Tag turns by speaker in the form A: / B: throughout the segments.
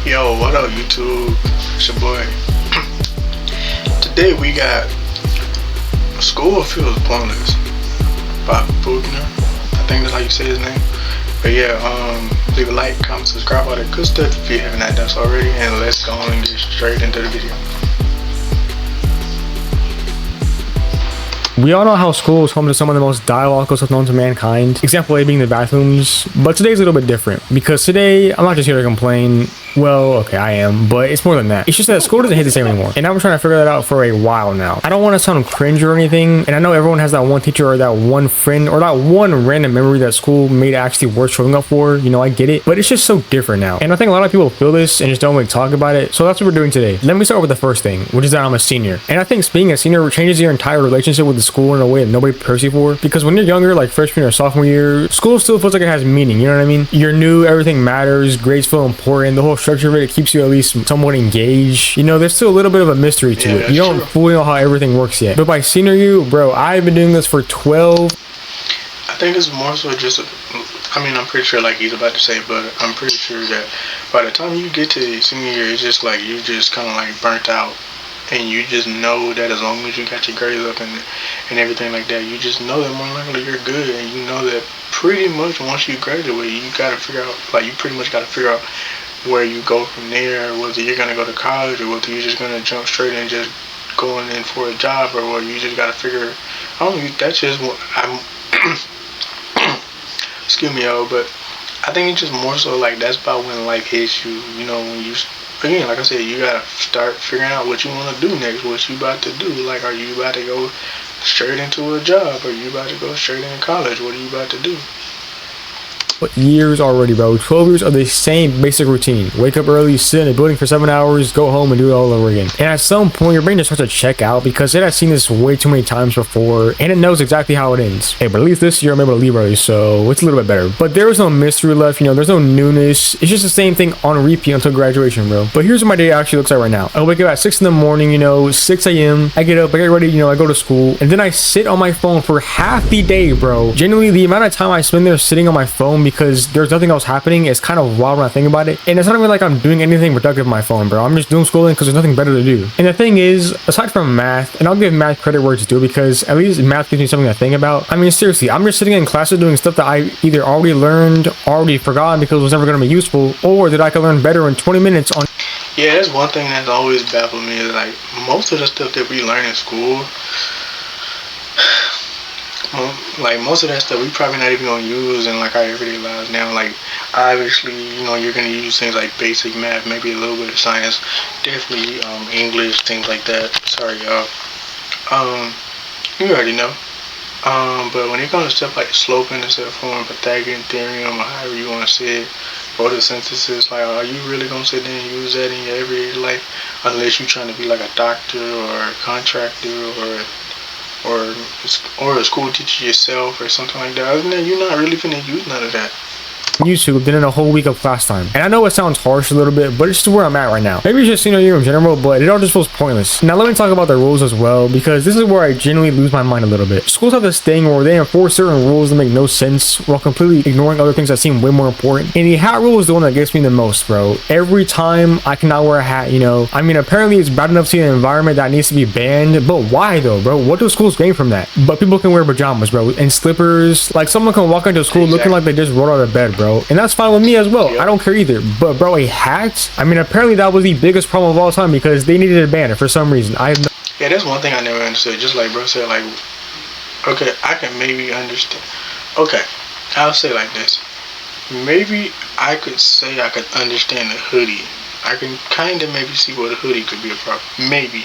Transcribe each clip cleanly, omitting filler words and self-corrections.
A: Yo, what up YouTube? It's your boy. Today we got School Feels Pointless by Bugner. I think that's how you say his name. But yeah, leave a like, comment, subscribe, all that good stuff if you haven't done so already, and let's go on and get straight into the video.
B: We all know how school is home to some of the most diabolical stuff known to mankind. Example A being the bathrooms. But today's a little bit different because today I'm not just here to complain. Well, okay, I am, but it's more than that. It's just that school doesn't hit the same anymore. And I've been trying to figure that out for a while now. I don't want to sound cringe or anything. And I know everyone has that one teacher or that one friend or that one random memory that school made actually worth showing up for. You know, I get it. But it's just so different now. And I think a lot of people feel this and just don't really talk about it. So that's what we're doing today. Let me start with the first thing, which is that I'm a senior. And I think being a senior changes your entire relationship with the school in a way that nobody prepares you for. Because when you're younger, like freshman or sophomore year, school still feels like it has meaning. You know what I mean? You're new, everything matters, grades feel important, the whole structure of it keeps you at least somewhat engaged. You know, there's still a little bit of a mystery to it. You don't fully know how everything works yet. But by senior year, bro, I've been doing this for 12.
A: I think it's more so just, I'm pretty sure like he's about to say, but I'm pretty sure that by the time you get to senior year, it's just like you just kind of like burnt out. And you just know that as long as you got your grades up and everything like that, you just know that more likely you're good. And you know that pretty much once you graduate, you gotta figure out, like you pretty much gotta figure out where you go from there, whether you're gonna go to college or whether you're just gonna jump straight and just going in for a job, or whether you just gotta figure. I don't know, that's just what I'm. Excuse me, yo, but I think it's just more so like that's about when life hits you. You know, when you. Again, like I said, you gotta start figuring out what you want to do next. What you about to do? Like, are you about to go straight into a job? Are you about to go straight into college? What are you about to do?
B: Years already, bro. 12 years of the same basic routine. Wake up early, sit in a building for 7 hours, go home and do it all over again. And at some point, your brain just starts to check out because it has seen this way too many times before and it knows exactly how it ends. Hey, but at least this year I'm able to leave early, so it's a little bit better. But there is no mystery left, you know, there's no newness. It's just the same thing on repeat until graduation, bro. But here's what my day actually looks like right now. I wake up at 6 in the morning, you know, 6 a.m. I get up, I get ready, you know, I go to school, and then I sit on my phone for half the day, bro. Generally, the amount of time I spend there sitting on my phone because there's nothing else happening is kind of wild when I think about it. And it's not even like I'm doing anything productive with my phone, bro. I'm just doom scrolling because there's nothing better to do. And the thing is, aside from math, and I'll give math credit where it's due because at least math gives me something to think about. I mean, seriously, I'm just sitting in classes doing stuff that I either already learned, already forgot because it was never going to be useful, or that I could learn better in 20 minutes on.
A: Yeah, that's one thing that's always baffled me is like most of the stuff that we learn in school, like most of that stuff we probably not even gonna use in like our everyday lives now. Like obviously, you know, you're gonna use things like basic math, maybe a little bit of science, definitely English, things like that. Sorry, y'all. You already know. But when it comes to stuff like slope intercept form, Pythagorean theorem, or however you want to say it, photosynthesis, like are you really gonna sit there and use that in your everyday life unless you're trying to be like a doctor or a contractor or a school teacher yourself or something like that? Other than that, you're not really finna use none of that.
B: YouTube than in a whole week of class time. And I know it sounds harsh a little bit, but it's just where I'm at right now. Maybe it's just senior year in general, but it all just feels pointless. Now let me talk about the rules as well, because this is where I genuinely lose my mind a little bit. Schools have this thing where they enforce certain rules that make no sense while completely ignoring other things that seem way more important. And the hat rule is the one that gets me the most, bro. Every time I cannot wear a hat, you know. I mean, apparently it's bad enough to see an environment that needs to be banned, but why though, bro? What do schools gain from that? But people can wear pajamas, bro, and slippers. Like someone can walk into school looking like they just rolled out of bed, bro. And that's fine with me as well. I don't care either. But bro, a hat? I mean, apparently that was the biggest problem of all time because they needed to ban it for some reason. I have no.
A: Yeah, that's one thing I never understood. Just like bro said, like, okay, I can maybe understand. Okay, I'll say like this. Maybe I could say I could understand the hoodie. I can kind of maybe see where the hoodie could be a problem. Maybe.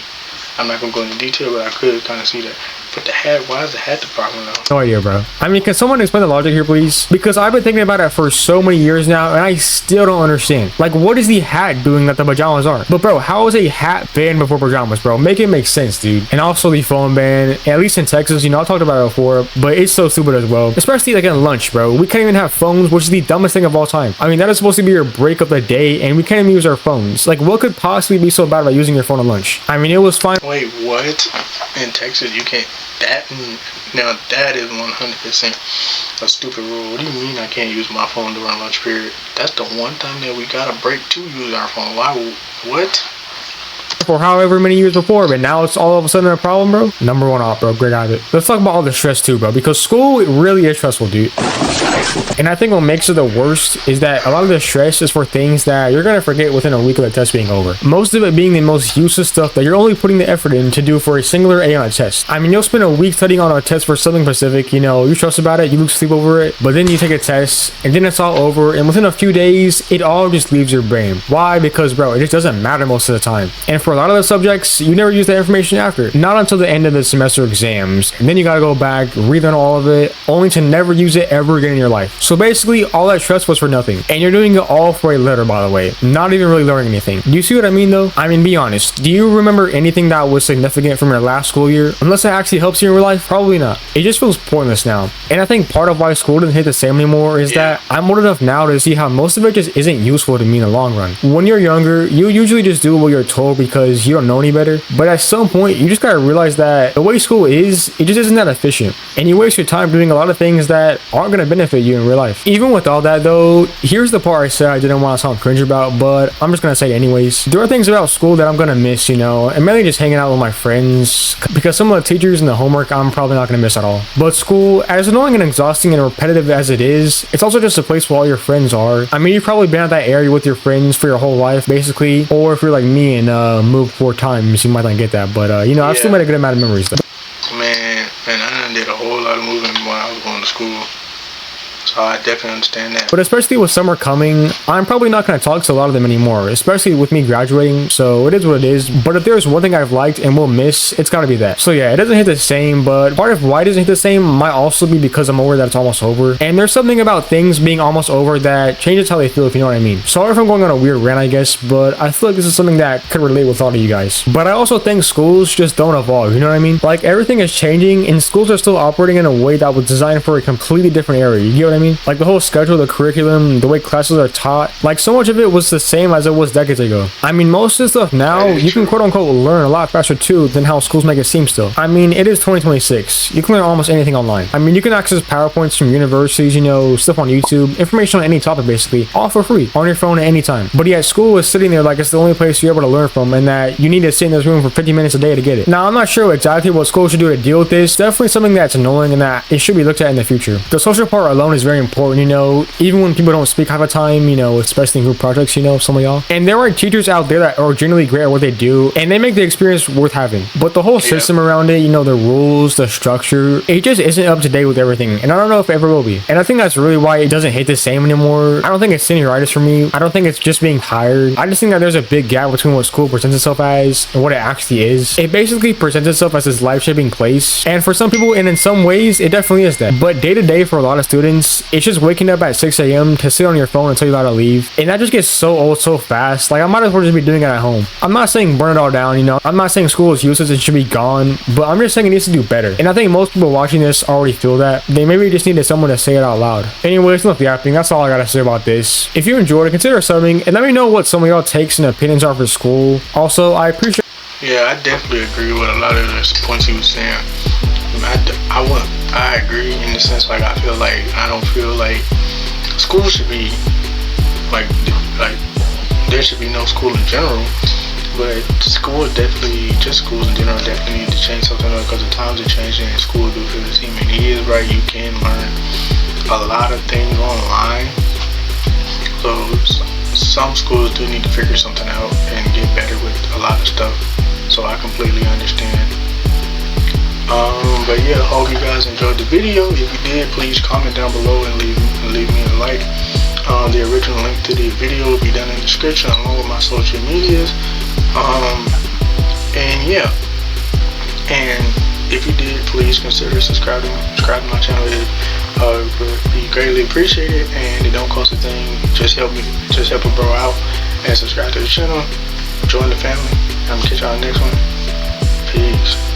A: I'm not gonna go into detail, but I could kind of see that. But the hat, why is the hat the problem though?
B: No idea, bro. I mean, can someone explain the logic here, please? Because I've been thinking about it for so many years now, and I still don't understand. Like, what is the hat doing that the pajamas aren't? But bro, how is a hat banned before pajamas, bro? Make it make sense, dude. And also the phone ban, at least in Texas, you know, I talked about it before, but it's so stupid as well. Especially like at lunch, bro. We can't even have phones, which is the dumbest thing of all time. I mean, that is supposed to be your break of the day, and we can't even use our phones. Like, what could possibly be so bad about using your phone at lunch? I mean, it was fine.
A: Wait, what? In Texas, you can't. That now that is 100% a stupid rule. What do you mean I can't use my phone during lunch period? That's the one time that we got a break to use our phone. Why? What?
B: For however many years before, but now it's all of a sudden a problem, bro. Number one off, bro. Great habit. Let's talk about all the stress too, bro, because school, it really is stressful, dude. And I think what makes it the worst is that a lot of the stress is for things that you're gonna forget within a week of the test being over. Most of it being the most useless stuff that you're only putting the effort in to do for a singular A on a test. I mean, you'll spend a week studying on a test for something specific, you know, you trust about it, you lose sleep over it, but then you take a test, and then it's all over, and within a few days, it all just leaves your brain. Why? Because, bro, it just doesn't matter most of the time. And for a lot of the subjects, you never use that information after. Not until the end of the semester exams. And then you gotta go back, relearn all of it, only to never use it ever again in your life. So basically, all that stress was for nothing. And you're doing it all for a letter, by the way. Not even really learning anything. Do you see what I mean, though? I mean, be honest. Do you remember anything that was significant from your last school year? Unless it actually helps you in real life? Probably not. It just feels pointless now. And I think part of why school doesn't hit the same anymore is that I'm old enough now to see how most of it just isn't useful to me in the long run. When you're younger, you usually just do what you're told because you don't know any better. But at some point, you just gotta realize that the way school is, it just isn't that efficient. And you waste your time doing a lot of things that aren't gonna benefit you in real life. Even with all that though, here's the part I said I didn't want to sound cringe about, but I'm just gonna say it anyways. There are things about school that I'm gonna miss, you know, and mainly just hanging out with my friends, because some of the teachers and the homework I'm probably not gonna miss at all. But school, as annoying and exhausting and repetitive as it is, it's also just a place where all your friends are. I mean, you've probably been at that area with your friends for your whole life, basically, or if you're like me and moved 4 times, you might not get that, but you know, I've still made a good amount of memories though.
A: Man, I done did a whole lot of moving when I was going to school. So I definitely understand that.
B: But especially with summer coming, I'm probably not going to talk to a lot of them anymore, especially with me graduating, so it is what it is. But if there's one thing I've liked and will miss, it's got to be that. So yeah, it doesn't hit the same, but part of why it doesn't hit the same might also be because I'm aware that it's almost over. And there's something about things being almost over that changes how they feel, if you know what I mean. Sorry if I'm going on a weird rant, I guess, but I feel like this is something that could relate with all of you guys. But I also think schools just don't evolve, you know what I mean? Like, everything is changing, and schools are still operating in a way that was designed for a completely different area, you get what I mean? Like, the whole schedule, the curriculum, the way classes are taught, like, so much of it was the same as it was decades ago. I mean, most of the stuff now, you can quote-unquote learn a lot faster too than how schools make it seem still. I mean, it is 2026. You can learn almost anything online. I mean, you can access PowerPoints from universities, you know, stuff on YouTube, information on any topic basically, all for free, on your phone at any time. But yet, school is sitting there like it's the only place you're able to learn from, and that you need to sit in this room for 50 minutes a day to get it. Now, I'm not sure exactly what school should do to deal with this. Definitely something that's annoying and that it should be looked at in the future. The social part alone is very important, you know, even when people don't speak half the time, you know, especially in group projects, you know, some of y'all. And there are teachers out there that are genuinely great at what they do, and they make the experience worth having. But the whole system around it, you know, the rules, the structure, it just isn't up to date with everything. And I don't know if it ever will be. And I think that's really why it doesn't hit the same anymore. I don't think it's senioritis for me. I don't think it's just being tired. I just think that there's a big gap between what school presents itself as and what it actually is. It basically presents itself as this life-shaping place. And for some people, and in some ways, it definitely is that. But day to day for a lot of students, it's just waking up at 6 a.m. to sit on your phone until you gotta leave. And that just gets so old so fast. Like, I might as well just be doing it at home. I'm not saying burn it all down, you know. I'm not saying school is useless, it should be gone. But I'm just saying it needs to do better. And I think most people watching this already feel that. They maybe just needed someone to say it out loud. Anyways, enough yapping. That's all I gotta say about this. If you enjoyed it, consider subbing and let me know what some of y'all takes and opinions are for school. Also, I appreciate.
A: Yeah, I definitely agree with a lot of the points he was saying. I agree in the sense, like, I don't feel like school should be like there should be no school in general, but schools in general definitely need to change something up, because the times are changing and school do feel the same. And he is right, you can learn a lot of things online, so some schools do need to figure something out and get better with a lot of stuff. So I completely understand. But yeah, I hope you guys enjoyed the video. If you did, please comment down below and leave me a like. The original link to the video will be down in the description along with my social medias. And yeah, and if you did, please consider subscribing to my channel. It would be greatly appreciated, and it don't cost a thing. Just help a bro out and subscribe to the channel. Join the family. I'm gonna catch y'all next one. Peace.